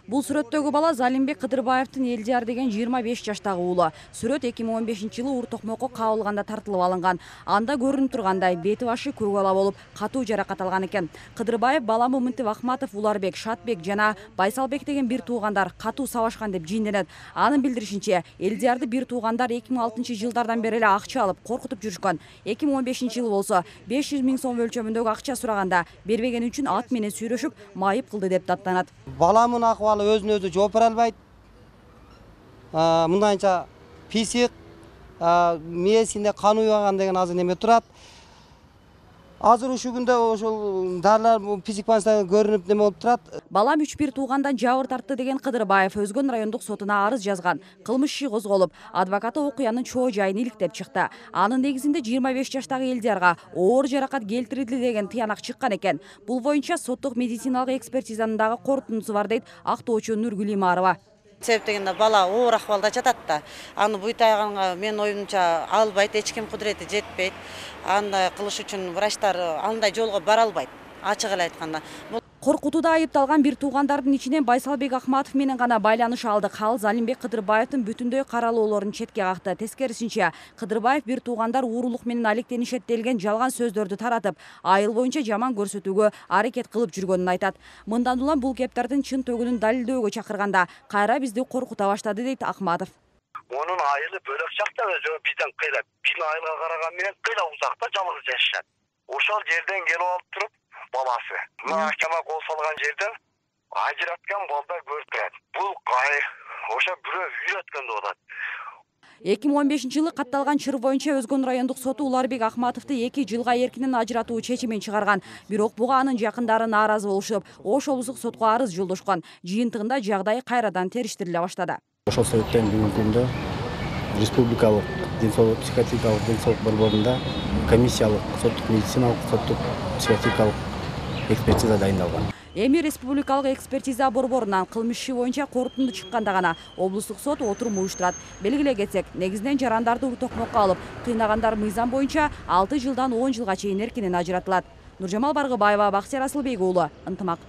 Бул сүрөттөгү бала Залимбек Кыдырбаевдин Элдияр деген 25 жаштагы уулу. Сүрөт 2015-жылы Ур Токмокко кабылганда тартылып алынган. Анда көрүнүп тургандай бети башы көк ала болуп, катуу жаракат алган экен. Кыдырбаев бала Момунтип Ахматов, Уларбек, Шатбек жана Байсалбек деген бир туугандар катуу сабашкан деп жинденет. Анын билдиришинче, Элдиярды бир туугандар 2006-жылдардан бери эле акча алып коркутуп жүрүшкөн. 2015-жылы болсо 500 000 сом өлчөмүндөгү акча сураганда бербегени үчүн ат менен сүйрөшүп, майып кылды деп даттанат. Баламын акыбалы өзүн өзү жооп бере албайт. Мындайча писик, мээсинде кан уйган деген азыр неме турат. Азыр ушул күндө ошол дарылар писик больницада көрүнүп неме болуп турат. Балам 3-1 туугандан жабыр тартты деген Кыдырбаев Өзгөн райондук сотуна арыз жазган. Кылмыш иши козголуп, адвокаты окуянын чоо жайын иликтеп чыкты. Анын негизинде 25 жаштагы Элдиярга оор жаракат келтирилди деген тыянак чыккан экен. Бул боюнча соттук медициналык экспертизанын дагы корутундусу бар дейт актоочу Нургүл Имарова. Себеп дегенде бала оор акыбалда жатат да. Аны буйтайганга мен оюмча албайт, эч ким кудурети жетпейт. Андай кылыш үчүн врачтар андай жолго бара албайт. Ачык эле айтканда. Коркутууда айыпталган бир туугандардын ичинен Байсалбек Ахматов менен гана байланыш алдык. Ал Залимбек Кыдырбаевдин бүтүндөй каралоолорун четке какты. Тескерисинче, Кыдырбаев бир туугандар уурулук менен алектенишет делген жалган сөздөрдү таратып, айыл боюнча жаман көрсөтүүгө аракет кылып жүргөнүн айтат. Мындан улам бул кептардын чын төгүнүн далилдөөгө чакырганда кайра бизди коркута баштады дейт Ахматов. Онун айылы бөлөк жакта бизден кыйла, биздин айылга караган менен кыйла узакта жалгыз жашашат. Ошол жерден келип алып туруп баласы. Махкама кол салган жерден ажыраткан балдар көрүп турат. Бул ошо бирөө үйрөткөн деп атат. 2015-жылы катталган чыр боюнча Өзгөн райондук соту Уларбек Ахматовду 2 жылга эркинен ажыратуу чечимин чыгарган. Бирок буга анын жакындары нааразы болушуп, Ош облустук сотко арыз жолдошкон. Жыйынтыгында жагдайы кайрадан териштириле баштады. Ошол себептен бүгүнкү күндө республикалык денсаулык психиатрикалык денсаулык борборунда комиссиялык соттук медициналык соттук психиатрикалык экспертиза дайындалган. Эми республикалык экспертиза борборунан кылмыш иши боюнча корутунду чыкканда гана облустук сот отурум уюштурат. Белгилей кетсек, негизинен жарандарды Ур Токмокко алып, кыйнагандар мыйзам боюнча 6 жылдан 10 жылга чейин эркинен ажыратылат. Нуржамал Баргыбаева, Бактияр Асылбек уулу, Ынтымак.